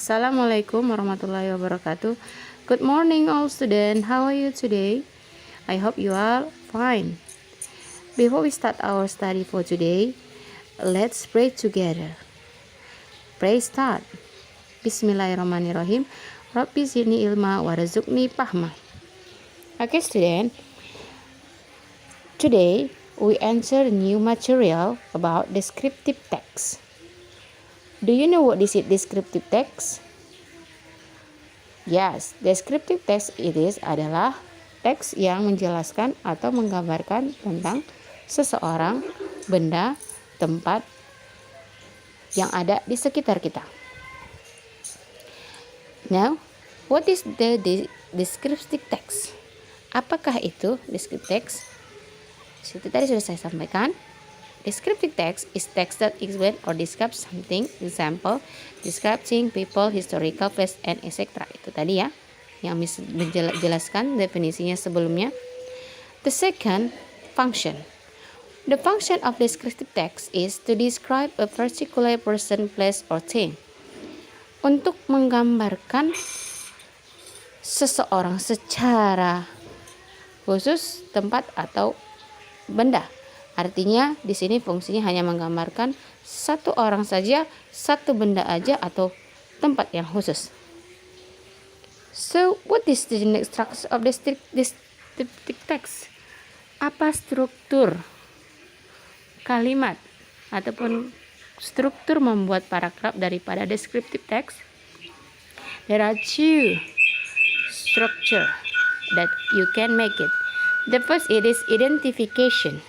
Assalamualaikum warahmatullahi wabarakatuh. Good morning all students. How are you today? I hope you are fine. Before we start our study for today, let's pray together. Pray start. Bismillahirrahmanirrahim. Rabbi zidni ilma warzuqni fahma. Okay student, today we enter new material about descriptive text. Do you know what is descriptive text? Yes, descriptive text adalah teks yang menjelaskan atau menggambarkan tentang seseorang, benda, tempat yang ada di sekitar kita. Now, what is the descriptive text? Apakah itu descriptive text? Seperti tadi sudah saya sampaikan. Descriptive text is text that explain or describe something, example, describing people, historical place, and etc. Itu tadi ya, yang menjelaskan definisinya sebelumnya. The second, function. The function of descriptive text is to describe a particular person, place, or thing. Untuk menggambarkan seseorang secara khusus, tempat atau benda. Artinya di sini fungsinya hanya menggambarkan satu orang saja, satu benda aja atau tempat yang khusus. So, what is the structure of descriptive text? Apa struktur kalimat ataupun struktur membuat paragraf daripada descriptive text? There are two structure that you can make it. The first it is identification.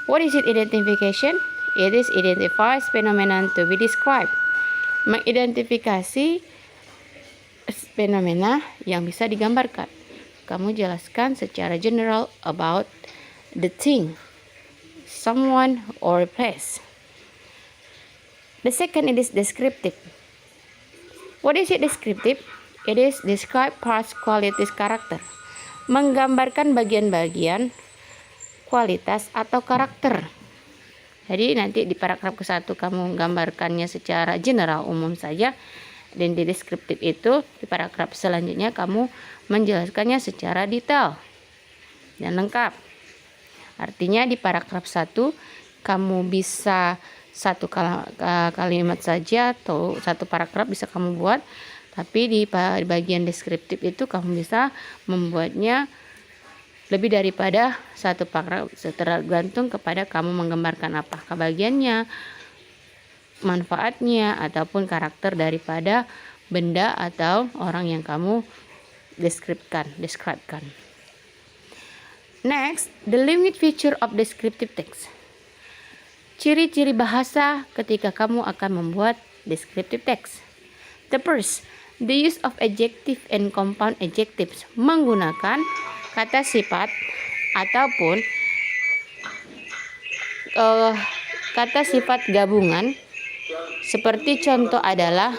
What is it identification? It is identifies phenomenon to be described. Mengidentifikasi fenomena yang bisa digambarkan. Kamu jelaskan secara general about the thing, someone or place. The second it is descriptive. What is it descriptive? It is describe parts, qualities, character. Menggambarkan bagian-bagian kualitas atau karakter. Jadi nanti di paragraf ke-1 kamu gambarkannya secara general umum saja, dan di deskriptif itu di paragraf selanjutnya kamu menjelaskannya secara detail dan lengkap. Artinya di paragraf 1 kamu bisa satu kalimat saja atau satu paragraf bisa kamu buat, tapi di bagian deskriptif itu kamu bisa membuatnya lebih daripada satu paragraf, tergantung kepada kamu menggambarkan apakah bagiannya, manfaatnya, ataupun karakter daripada benda atau orang yang kamu describekan. Next, the limit feature of descriptive text. Ciri-ciri bahasa ketika kamu akan membuat descriptive text. The first, the use of adjective and compound adjectives, menggunakan kata sifat ataupun kata sifat gabungan. Seperti contoh adalah,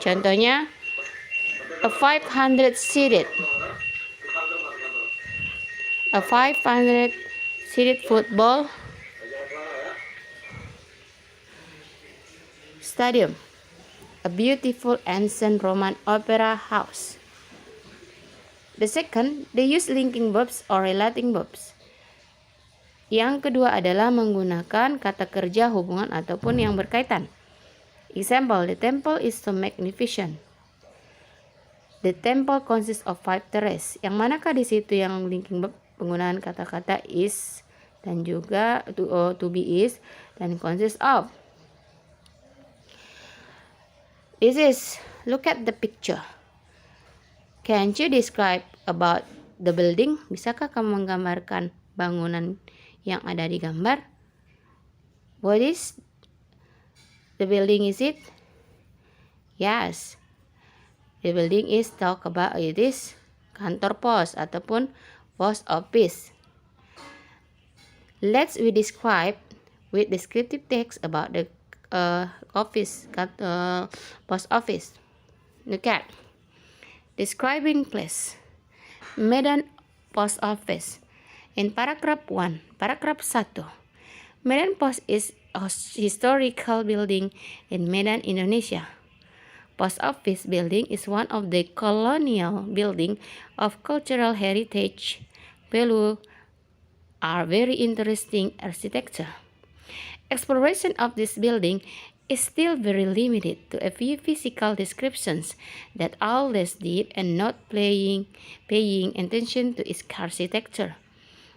contohnya a 500 seated football stadium, a beautiful ancient Roman opera house. The second, they use linking verbs or relating verbs. Yang kedua adalah menggunakan kata kerja hubungan ataupun yang berkaitan. Example, the temple is so magnificent. The temple consists of 5 terraces. Yang manakah di situ yang linking verb penggunaan kata-kata is dan juga to be is dan consists of. Look at the picture. Can you describe about the building? Bisakah kamu menggambarkan bangunan yang ada di gambar? What is the building? Is it? Yes. The building is talk about it is kantor pos ataupun post office. Let's we describe with descriptive text about the post office. Look at describing place, Medan Post Office. In paragraph 1, paragraph 1, Medan Post is historical building in Medan, Indonesia. Post Office Building is one of the colonial building of cultural heritage value are very interesting architecture. Exploration of this building is still very limited to a few physical descriptions that are less deep and not paying attention to its architecture.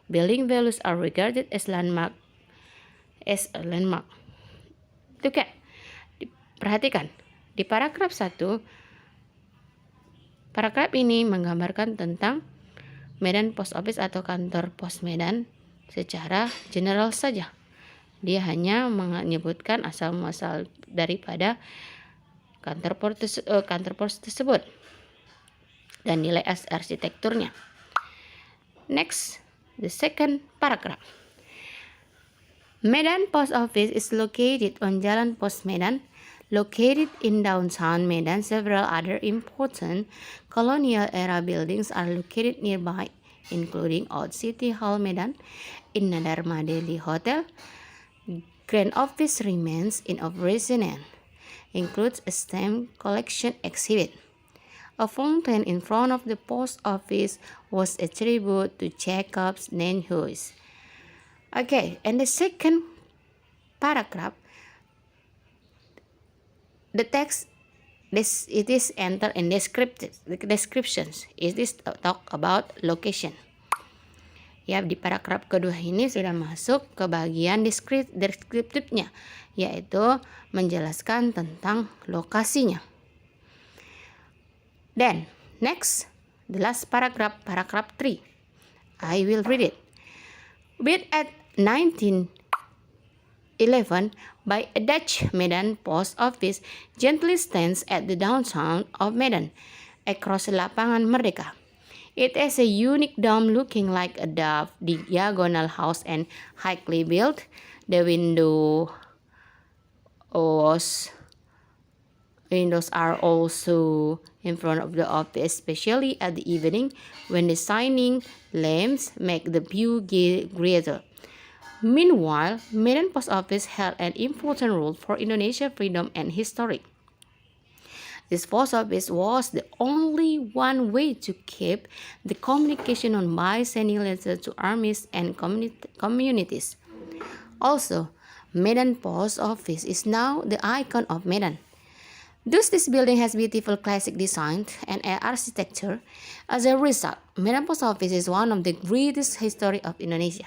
Building values are regarded as a landmark. Itu kan? Perhatikan, di paragraf 1, paragraf ini menggambarkan tentang Medan Post Office atau kantor pos Medan secara general saja. Dia hanya menyebutkan asal-muasal daripada kantor pos tersebut dan nilai arsitekturnya. Next, the second paragraph. Medan Post Office is located on Jalan Pos Medan, located in downtown Medan. Several other important colonial era buildings are located nearby, including Old City Hall Medan, Dharma Delhi Hotel. Grand Office remains in operation and includes a stamp collection exhibit. A fountain in front of the post office was a tribute to Jacob's Nenhuis. Okay, and the second paragraph, the text it is entered in descriptions. It is talk about location. Ya, di paragraf kedua ini sudah masuk ke bagian deskriptifnya, yaitu menjelaskan tentang lokasinya. Then, next, the last paragraph 3. I will read it. Built at 1911 by a Dutch Medan Post Office, gently stands at the downtown of Medan, across Lapangan Merdeka. It has a unique dome looking like a dove, diagonal house and highly built. The windows are also in front of the office, especially at the evening when the shining lamps make the view greater. Meanwhile, Medan Post Office held an important role for Indonesia's freedom and history. This post office was the only one way to keep the communication on by sending letters to armies and communities. Also, Medan Post Office is now the icon of Medan. Thus, this building has beautiful classic design and architecture. As a result, Medan Post Office is one of the greatest history of Indonesia.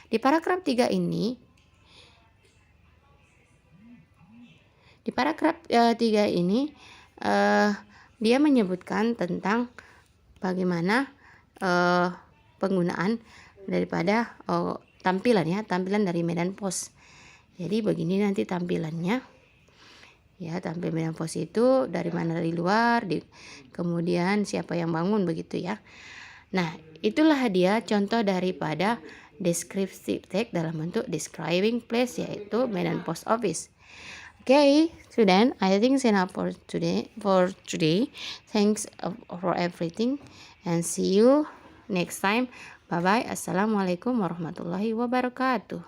Di paragraf 3 ini, dia menyebutkan tentang bagaimana penggunaan daripada tampilan dari Medan Post. Jadi begini nanti tampilannya. Ya, tampil Medan Post itu dari mana, dari luar, kemudian siapa yang bangun, begitu ya. Nah, itulah dia contoh daripada descriptive text dalam bentuk describing place, yaitu Medan Post Office. Okay, so then I think it's enough for today. Thanks for everything and see you next time. Bye bye. Assalamualaikum warahmatullahi wabarakatuh.